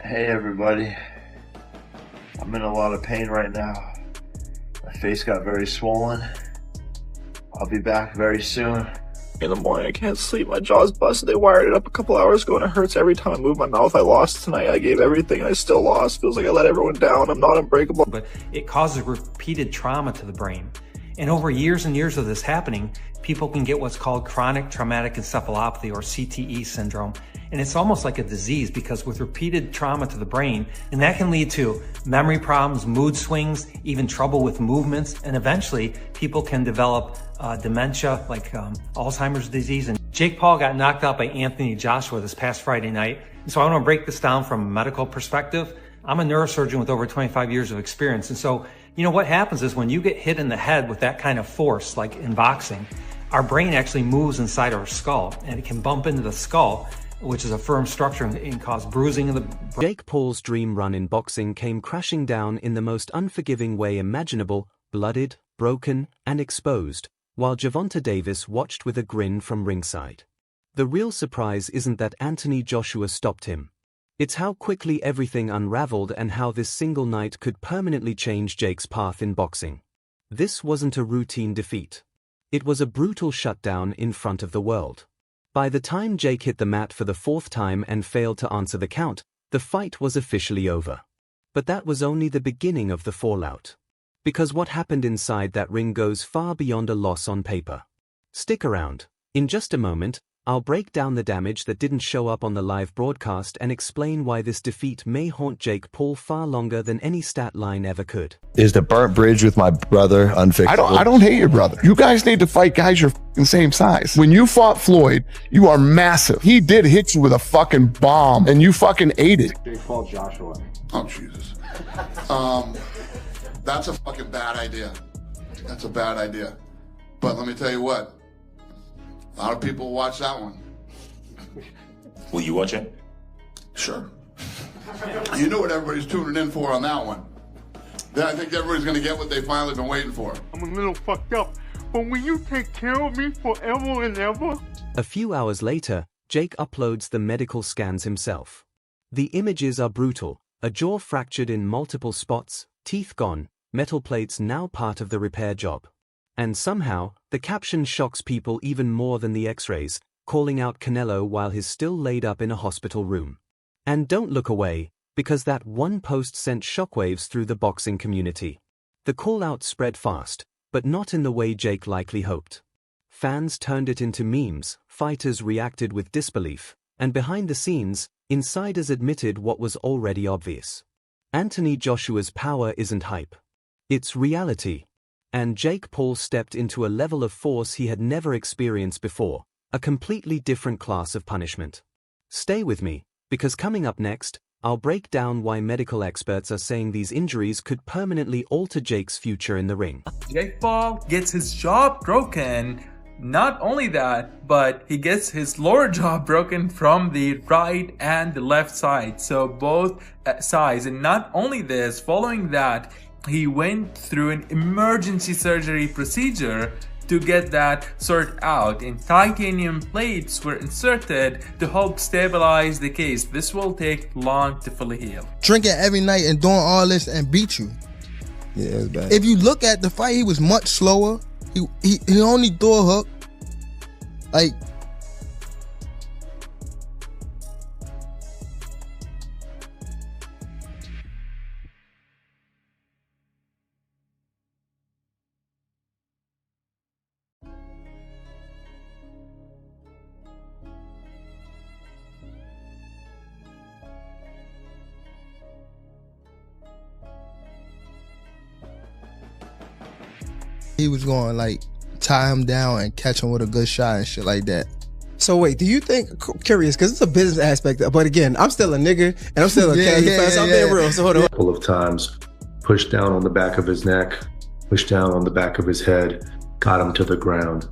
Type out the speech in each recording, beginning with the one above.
Hey everybody, I'm in a lot of pain right now. My face got very swollen. I'll be back very soon. In the morning, I can't sleep. My jaw's busted. They wired it up a couple hours ago and it hurts every time I move my mouth. I lost tonight. I gave everything and I still lost. Feels like I let everyone down. I'm not unbreakable. But it causes repeated trauma to the brain. And over years and years of this happening, people can get what's called chronic traumatic encephalopathy, or CTE syndrome. And it's almost like a disease because with repeated trauma to the brain, and that can lead to memory problems, mood swings, even trouble with movements, and eventually people can develop dementia like Alzheimer's disease. And Jake Paul got knocked out by Anthony Joshua this past Friday night. And so I want to break this down from a medical perspective. I'm a neurosurgeon with over 25 years of experience. And so, you know, what happens is when you get hit in the head with that kind of force, like in boxing, our brain actually moves inside our skull and it can bump into the skull, which is a firm structure, and cause bruising in the brain. Jake Paul's dream run in boxing came crashing down in the most unforgiving way imaginable, blooded, broken, and exposed, while Gervonta Davis watched with a grin from ringside. The real surprise isn't that Anthony Joshua stopped him. It's how quickly everything unraveled and how this single night could permanently change Jake's path in boxing. This wasn't a routine defeat. It was a brutal shutdown in front of the world. By the time Jake hit the mat for the fourth time and failed to answer the count, the fight was officially over. But that was only the beginning of the fallout. Because what happened inside that ring goes far beyond a loss on paper. Stick around. In just a moment, I'll break down the damage that didn't show up on the live broadcast and explain why this defeat may haunt Jake Paul far longer than any stat line ever could. Is the burnt bridge with my brother unfixable? I don't hate your brother. You guys need to fight guys your fucking same size. When you fought Floyd, you are massive. He did hit you with a fucking bomb and you fucking ate it. Jake Paul Joshua. Oh, Jesus. That's a fucking bad idea. That's a bad idea. But let me tell you what. A lot of people watch that one. Will you watch it? Sure. You know what everybody's tuning in for on that one. Then I think everybody's going to get what they finally been waiting for. I'm a little fucked up, but will you take care of me forever and ever? A few hours later, Jake uploads the medical scans himself. The images are brutal, a jaw fractured in multiple spots, teeth gone, metal plates now part of the repair job. And somehow, the caption shocks people even more than the x-rays, calling out Canelo while he's still laid up in a hospital room. And don't look away, because that one post sent shockwaves through the boxing community. The call-out spread fast, but not in the way Jake likely hoped. Fans turned it into memes, fighters reacted with disbelief, and behind the scenes, insiders admitted what was already obvious. Anthony Joshua's power isn't hype. It's reality. And Jake Paul stepped into a level of force he had never experienced before, a completely different class of punishment. Stay with me, because coming up next, I'll break down why medical experts are saying these injuries could permanently alter Jake's future in the ring. Jake Paul gets his jaw broken. Not only that, but he gets his lower jaw broken from the right and the left side, so both sides. And not only this, following that, he went through an emergency surgery procedure to get that sorted out, and titanium plates were inserted to help stabilize the case. This will take long to fully heal. Drinking every night and doing all this and beat you. Yeah, it's bad. If you look at the fight, he was much slower. He only threw a hook. Like, he was going like tie him down and catch him with a good shot and shit like that. So wait, do you think, curious, because it's a business aspect, but again, I'm still a nigga and I'm still a fan, I'm being real, so hold on. A couple of times, pushed down on the back of his neck, pushed down on the back of his head, got him to the ground.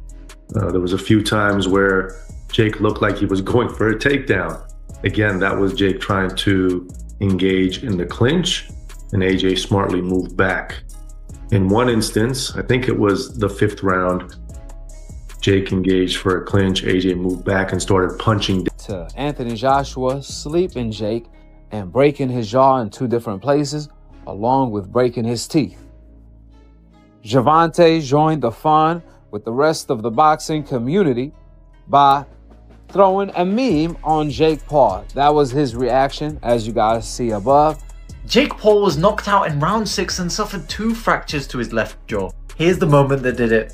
There was a few times where Jake looked like he was going for a takedown. Again, that was Jake trying to engage in the clinch, and AJ smartly moved back. In one instance, I think it was the 5th round, Jake engaged for a clinch, AJ moved back and started punching. To Anthony Joshua, sleeping Jake, and breaking his jaw in 2 different places, along with breaking his teeth. Gervonta joined the fun with the rest of the boxing community by throwing a meme on Jake Paul. That was his reaction, as you guys see above. Jake Paul was knocked out in round 6 and suffered 2 fractures to his left jaw. Here's the moment that did it.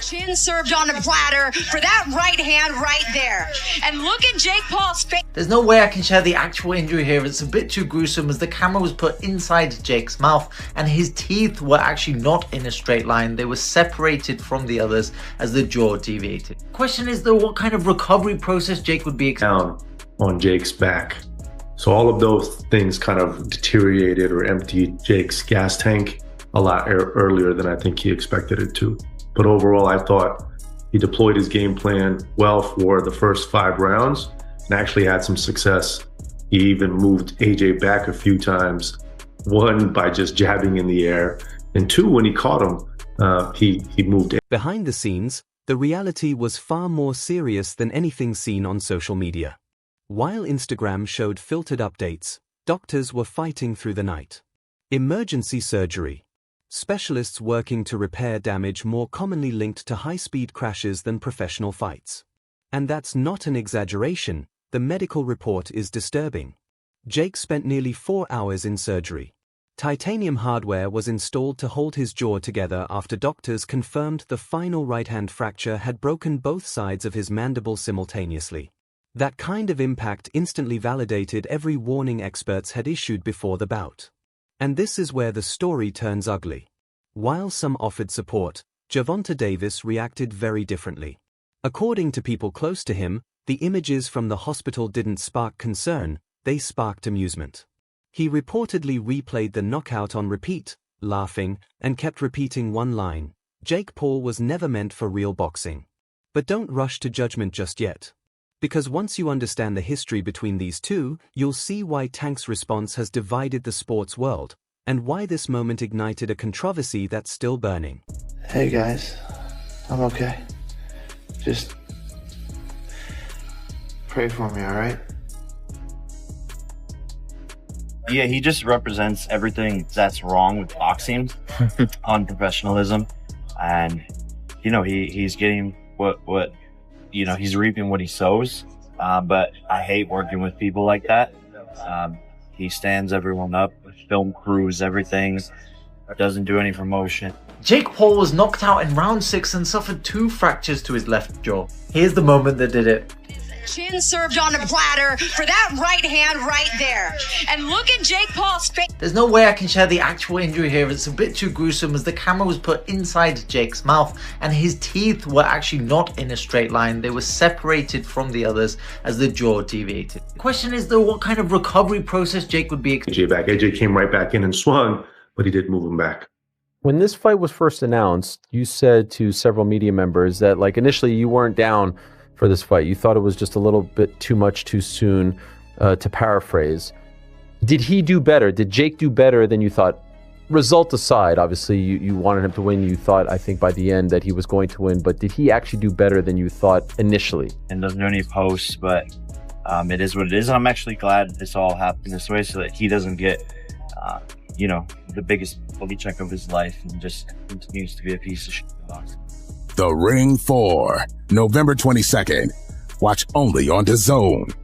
Chin served on a platter for that right hand right there. And look at Jake Paul's face. There's no way I can share the actual injury here. It's a bit too gruesome as the camera was put inside Jake's mouth and his teeth were actually not in a straight line. They were separated from the others as the jaw deviated. Question is though, what kind of recovery process Jake would be down on Jake's back. So all of those things kind of deteriorated or emptied Jake's gas tank a lot earlier than I think he expected it to. But overall, I thought he deployed his game plan well for the first 5 rounds and actually had some success. He even moved AJ back a few times, 1 by just jabbing in the air, and 2, when he caught him, he moved in. Behind the scenes, the reality was far more serious than anything seen on social media. While Instagram showed filtered updates, doctors were fighting through the night. Emergency surgery. Specialists working to repair damage more commonly linked to high-speed crashes than professional fights. And that's not an exaggeration, the medical report is disturbing. Jake spent nearly 4 hours in surgery. Titanium hardware was installed to hold his jaw together after doctors confirmed the final right-hand fracture had broken both sides of his mandible simultaneously. That kind of impact instantly validated every warning experts had issued before the bout. And this is where the story turns ugly. While some offered support, Gervonta Davis reacted very differently. According to people close to him, the images from the hospital didn't spark concern, they sparked amusement. He reportedly replayed the knockout on repeat, laughing, and kept repeating one line: Jake Paul was never meant for real boxing. But don't rush to judgment just yet. Because once you understand the history between these two, you'll see why Tank's response has divided the sports world, and why this moment ignited a controversy that's still burning. Hey guys, I'm okay. Just pray for me, alright? Yeah, he just represents everything that's wrong with boxing, unprofessionalism, and he's getting what he's reaping what he sows. But I hate working with people like that. He stands everyone up, film crews, everything, doesn't do any promotion. Jake Paul was knocked out in round 6 and suffered 2 fractures to his left jaw. Here's the moment that did it. Chin served on a platter for that right hand right there. And look at Jake Paul's face. There's no way I can share the actual injury here. It's a bit too gruesome as the camera was put inside Jake's mouth and his teeth were actually not in a straight line. They were separated from the others as the jaw deviated. The question is though, what kind of recovery process Jake would be AJ back. AJ came right back in and swung, but he did move him back. When this fight was first announced, you said to several media members that initially you weren't down for this fight. You thought it was just a little bit too much too soon, to paraphrase. Did he do better? Did Jake do better than you thought? Result aside, obviously you wanted him to win. You thought, I think by the end, that he was going to win, but did he actually do better than you thought initially? And doesn't do any posts, but it is what it is. And I'm actually glad this all happened this way so that he doesn't get, the biggest paycheck of his life and just continues to be a piece of shit in boxing. The Ring 4, November 22nd. Watch only on DAZN.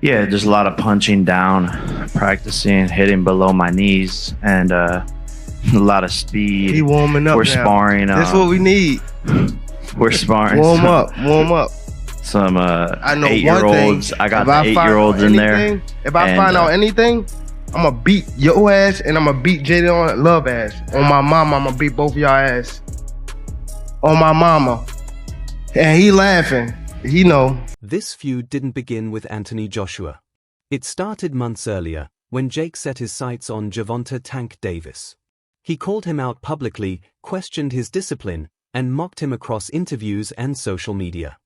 Yeah, there's a lot of punching down, practicing, hitting below my knees, and a lot of speed. He warming up. We're now. sparring. That's what we need. We're sparring. Warm up. Some I know 8-year-olds. I got the 8-year-olds in there. If I find out anything, I'm gonna beat your ass and I'm gonna beat Jadon Love ass. On my mama, I'm gonna beat both of y'all ass. On my mama. And he laughing. He know. This feud didn't begin with Anthony Joshua. It started months earlier, when Jake set his sights on Gervonta "Tank" Davis. He called him out publicly, questioned his discipline, and mocked him across interviews and social media.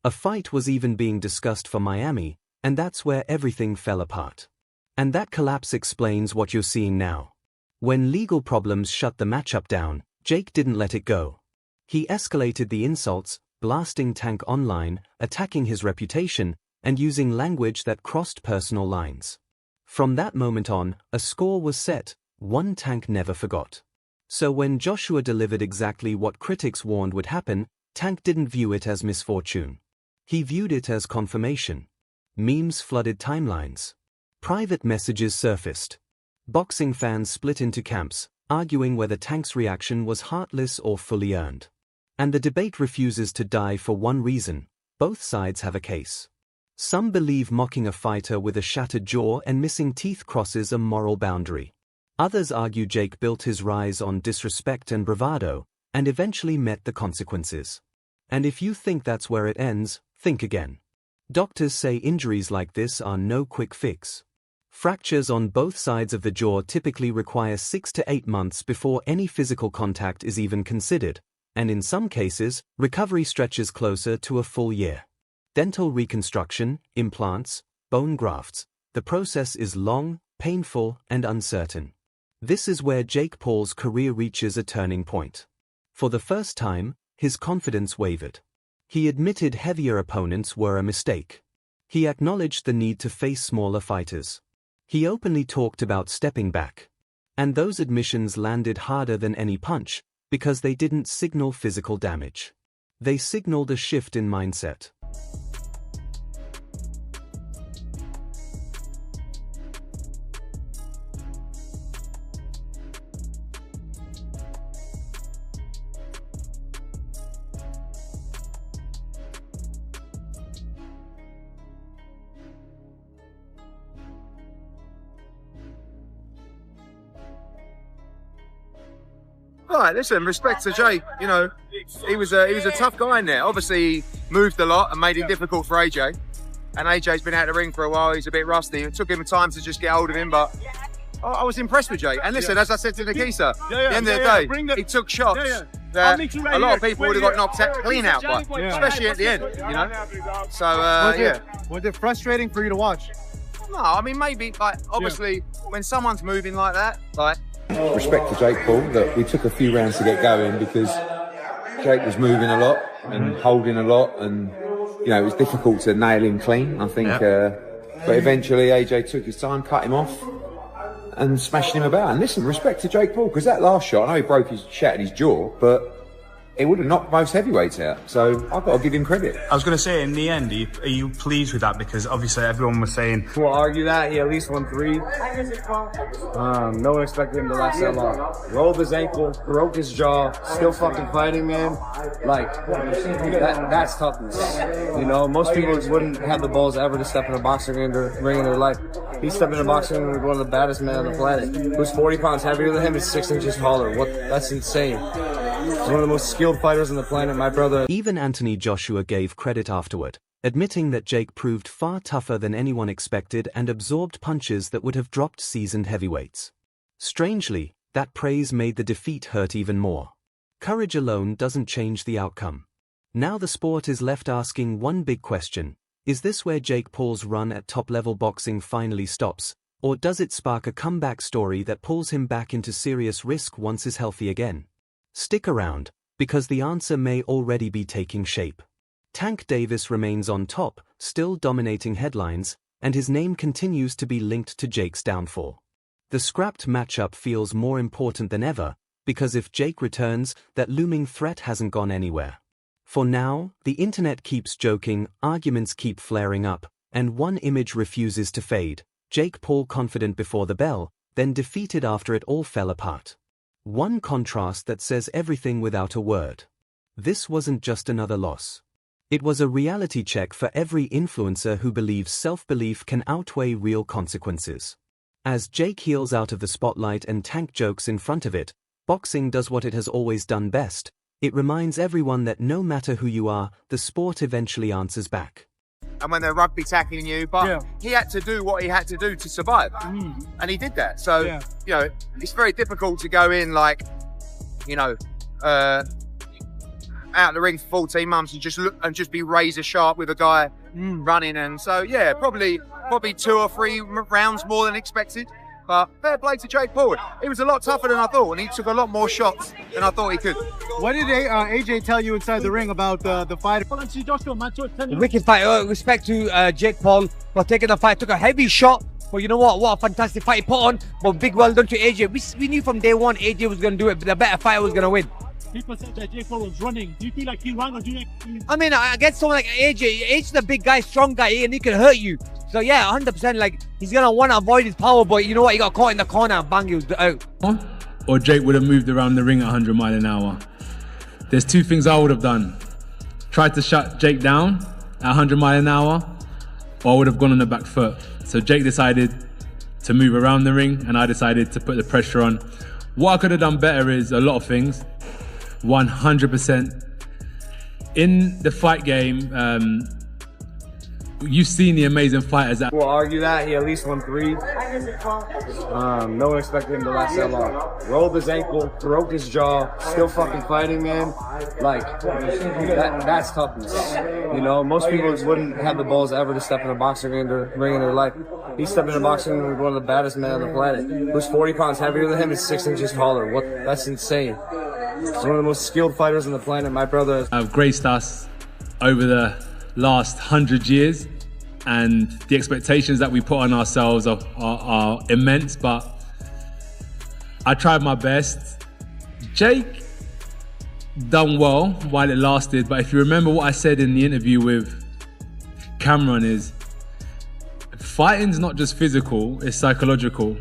A fight was even being discussed for Miami, and that's where everything fell apart. And that collapse explains what you're seeing now. When legal problems shut the matchup down, Jake didn't let it go. He escalated the insults, blasting Tank online, attacking his reputation, and using language that crossed personal lines. From that moment on, a score was set, one Tank never forgot. So when Joshua delivered exactly what critics warned would happen, Tank didn't view it as misfortune. He viewed it as confirmation. Memes flooded timelines. Private messages surfaced. Boxing fans split into camps, arguing whether Tank's reaction was heartless or fully earned. And the debate refuses to die for one reason: both sides have a case. Some believe mocking a fighter with a shattered jaw and missing teeth crosses a moral boundary. Others argue Jake built his rise on disrespect and bravado, and eventually met the consequences. And if you think that's where it ends, think again. Doctors say injuries like this are no quick fix. Fractures on both sides of the jaw typically require 6 to 8 months before any physical contact is even considered, and in some cases, recovery stretches closer to a full year. Dental reconstruction, implants, bone grafts, the process is long, painful, and uncertain. This is where Jake Paul's career reaches a turning point. For the first time, his confidence wavered. He admitted heavier opponents were a mistake. He acknowledged the need to face smaller fighters. He openly talked about stepping back. And those admissions landed harder than any punch, because they didn't signal physical damage. They signaled a shift in mindset. Right, listen, respect to Jake. You know, he was a tough guy in there. Obviously, he moved a lot and made it difficult for AJ. And AJ's been out of the ring for a while. He's a bit rusty. It took him time to just get hold of him, but I was impressed with Jake. And listen, as I said to Nikisa, at the end of the day, he took shots that a lot of people would have got knocked out clean out by, especially at the end, you know. So, Was it frustrating for you to watch? No, I mean, maybe, like, obviously, when someone's moving like that, like, respect to Jake Paul that we took a few rounds to get going because Jake was moving a lot and holding a lot, and you know it was difficult to nail him clean. I think, but eventually AJ took his time, cut him off, and smashed him about. And listen, respect to Jake Paul because that last shot, I know he shattered his jaw, but it would have knocked most heavyweights out. So I've got to give him credit. I was going to say, in the end, are you pleased with that? Because obviously everyone was saying... We'll argue that. He at least won 3. No one expected him to last that long. Rolled his ankle, broke his jaw, still fucking fighting, man. Like, that's toughness. You know, most people wouldn't have the balls ever to step in a boxing ring in their life. He stepped in a boxing ring with one of the baddest men on the planet. Who's 40 pounds heavier than him and 6 inches taller. That's insane. He's one of the most skilled fighters on the planet, my brother. Even Anthony Joshua gave credit afterward, admitting that Jake proved far tougher than anyone expected and absorbed punches that would have dropped seasoned heavyweights. Strangely, that praise made the defeat hurt even more. Courage alone doesn't change the outcome. Now the sport is left asking one big question: is this where Jake Paul's run at top-level boxing finally stops, or does it spark a comeback story that pulls him back into serious risk once he's healthy again? Stick around, because the answer may already be taking shape. Tank Davis remains on top, still dominating headlines, and his name continues to be linked to Jake's downfall. The scrapped matchup feels more important than ever, because if Jake returns, that looming threat hasn't gone anywhere. For now, the internet keeps joking, arguments keep flaring up, and one image refuses to fade: Jake Paul confident before the bell, then defeated after it all fell apart. One contrast that says everything without a word. This wasn't just another loss. It was a reality check for every influencer who believes self-belief can outweigh real consequences. As Jake heals out of the spotlight and Tank jokes in front of it, boxing does what it has always done best: it reminds everyone that no matter who you are, the sport eventually answers back. and when they're rugby tackling you, but he had to do what he had to do to survive, and he did that. So you know, it's very difficult to go in like, you know, out of the ring for 14 months and just be razor sharp with a guy running. And so yeah, probably 2 or 3 rounds more than expected. But fair play to Jake Paul. He was a lot tougher than I thought, and he took a lot more shots than I thought he could. What did AJ tell you inside the ring about the fight? Wicked fight. Respect to Jake Paul for taking the fight. Took a heavy shot, but you know what? What a fantastic fight he put on. But big well done to AJ. We knew from day one AJ was going to do it, but the better fighter was going to win. People said that Jake Paul was running. Do you feel like he ran, or do you think I mean, against someone like AJ, AJ's a big guy, strong guy, and he can hurt you. So yeah, 100%, like, he's going to want to avoid his power, but you know what? He got caught in the corner and bang, he was out. Or Jake would have moved around the ring at 100 miles an hour. There's 2 things I would have done. Tried to shut Jake down at 100 miles an hour, or I would have gone on the back foot. So Jake decided to move around the ring, and I decided to put the pressure on. What I could have done better is a lot of things. 100%. In the fight game, you've seen the amazing fighters that... We'll argue that he at least won 3. No one expected him to last that long. Rolled his ankle, broke his jaw, still fucking fighting, man. Like, that's toughness. You know, most people wouldn't have the balls ever to step in a boxing ring in their life. He stepped in a boxing ring with one of the baddest men on the planet, who's 40 pounds heavier than him and 6 inches taller. That's insane. He's one of the most skilled fighters on the planet. My brother have graced us over the last 100 years, and the expectations that we put on ourselves are immense, but I tried my best. Jake done well while it lasted, but if you remember what I said in the interview with Cameron is, fighting's not just physical, it's psychological.